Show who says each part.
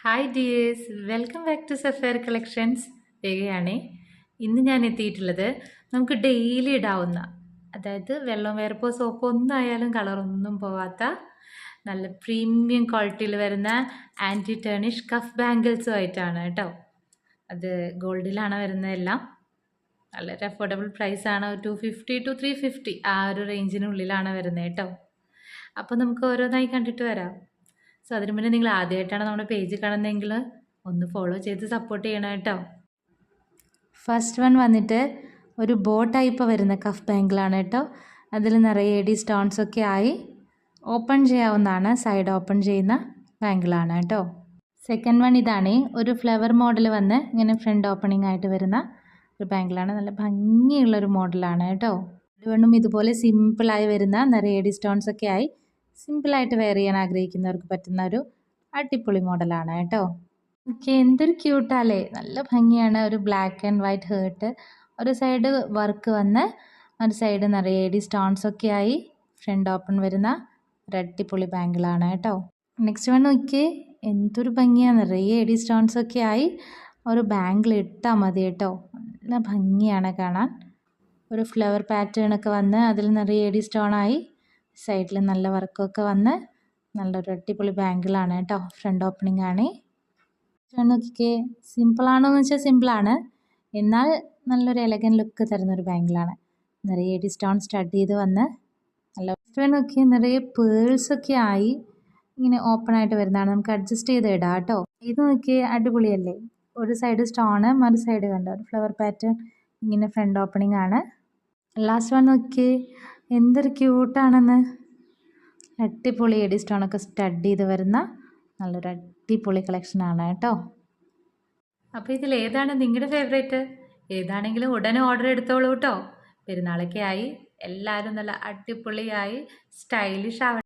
Speaker 1: Hi dears, welcome back to Sapphire Collections. രേഖയാണേ. ഇന്ന് ഞാൻ എത്തിയിട്ടുള്ളത് നമുക്ക് ഡെയിലി ഇടാവുന്ന, അതായത് വെള്ളം വേർപ്പോ സോപ്പോ ഒന്നും ആയാലും കളറൊന്നും പോവാത്ത നല്ല പ്രീമിയം ക്വാളിറ്റിയിൽ വരുന്ന ആൻറ്റി ടേണിഷ് കഫ് ബാംഗിൾസും ആയിട്ടാണ് കേട്ടോ. അത് ഗോൾഡിലാണ് വരുന്നതെല്ലാം. വളരെ അഫോർഡബിൾ പ്രൈസാണ്. 250 to 350 ആ ഒരു റേഞ്ചിനുള്ളിലാണ് വരുന്നത് കേട്ടോ. അപ്പോൾ നമുക്ക് ഓരോന്നായി കണ്ടിട്ട് വരാം. സോ അതിന് മുന്നേ നിങ്ങൾ ആദ്യമായിട്ടാണ് നമ്മുടെ പേജ് കാണുന്നതെങ്കിൽ ഒന്ന് ഫോളോ ചെയ്ത് സപ്പോർട്ട് ചെയ്യണം കേട്ടോ. ഫസ്റ്റ് വൺ വന്നിട്ട് ഒരു ബോ ടൈപ്പ് വരുന്ന കഫ് ബാംഗിളാണ് കേട്ടോ. അതിൽ നിറയെ എഡി സ്റ്റോൺസ് ഒക്കെ ആയി ഓപ്പൺ ചെയ്യാവുന്നതാണ്. സൈഡ് ഓപ്പൺ ചെയ്യുന്ന ബാംഗിളാണ് കേട്ടോ. സെക്കൻഡ് വൺ ഇതാണ്. ഒരു ഫ്ലവർ മോഡൽ വന്ന് ഇങ്ങനെ ഫ്രണ്ട് ഓപ്പണിംഗ് ആയിട്ട് വരുന്ന ഒരു ബാംഗിളാണ്. നല്ല ഭംഗിയുള്ളൊരു മോഡലാണ് കേട്ടോ. അതുകൊണ്ടും ഇതുപോലെ സിമ്പിളായി വരുന്ന നിറയെ എഡി സ്റ്റോൺസ് ഒക്കെ ആയി സിമ്പിളായിട്ട് വെയർ ചെയ്യാൻ ആഗ്രഹിക്കുന്നവർക്ക് പറ്റുന്ന ഒരു അടിപൊളി മോഡലാണ് കേട്ടോ. ഓക്കെ, എന്തൊരു ക്യൂട്ടാല്ലേ, നല്ല ഭംഗിയാണ്. ഒരു ബ്ലാക്ക് ആൻഡ് വൈറ്റ് ഹേർട്ട്, ഒരു സൈഡ് വർക്ക് വന്ന് ഒരു സൈഡ് നിറയെ എഡി സ്റ്റോൺസ് ഒക്കെ ആയി ഫ്രണ്ട് ഓപ്പൺ വരുന്ന ഒരു അടിപൊളി ബാംഗിളാണ് കേട്ടോ. നെക്സ്റ്റ് വൺ നോക്കിയേ, എന്തൊരു ഭംഗിയാണ്. നിറയെ എഡി സ്റ്റോൺസ് ഒക്കെ ആയി ഒരു ബാംഗിൾ ഇട്ടാൽ മതി കേട്ടോ. നല്ല ഭംഗിയാണ് കാണാൻ. ഒരു ഫ്ലവർ പാറ്റേൺ ഒക്കെ വന്ന് അതിൽ നിറയെ എഡി സ്റ്റോണായി സൈഡിൽ നല്ല വർക്കൊക്കെ വന്ന് നല്ലൊരു അടിപൊളി ബാംഗിളാണ് കേട്ടോ. ഫ്രണ്ട് ഓപ്പണിംഗ് ആണ്. നോക്കിക്കേ, സിമ്പിളാണോന്ന് വെച്ചാൽ സിമ്പിളാണ്, എന്നാൽ നല്ലൊരു എലഗൻ ലുക്ക് തരുന്നൊരു ബാംഗിളാണ്. നിറയെ എഡി സ്റ്റോൺ സ്റ്റഡ് ചെയ്ത് വന്ന് നല്ല നോക്കി നിറയെ പേൾസൊക്കെ ആയി ഇങ്ങനെ ഓപ്പൺ ആയിട്ട് വരുന്നതാണ്. നമുക്ക് അഡ്ജസ്റ്റ് ചെയ്ത് ഇടാം കേട്ടോ. ഇത് നോക്കിയേ, അടിപൊളിയല്ലേ. ഒരു സൈഡ് സ്റ്റോണ്, മറു സൈഡ് കണ്ടോ ഒരു ഫ്ലവർ പാറ്റേൺ ഇങ്ങനെ ഫ്രണ്ട് ഓപ്പണിംഗ് ആണ്. ലാസ്റ്റ് വൺ നോക്കിയേ, എന്തൊരു ക്യൂട്ടാണെന്ന്. അടിപൊളി എഡി സ്റ്റോണൊക്കെ സ്റ്റഡ് ചെയ്ത് വരുന്ന നല്ലൊരു അടിപൊളി കളക്ഷനാണ് കേട്ടോ. അപ്പോൾ ഇതിൽ ഏതാണ് നിങ്ങളുടെ ഫേവറേറ്റ്? ഏതാണെങ്കിലും ഉടനെ ഓർഡർ എടുത്തോളൂ കേട്ടോ. പെരുന്നാളൊക്കെ ആയി എല്ലാവരും നല്ല അടിപൊളിയായി സ്റ്റൈലിഷ് ആവട്ടെ.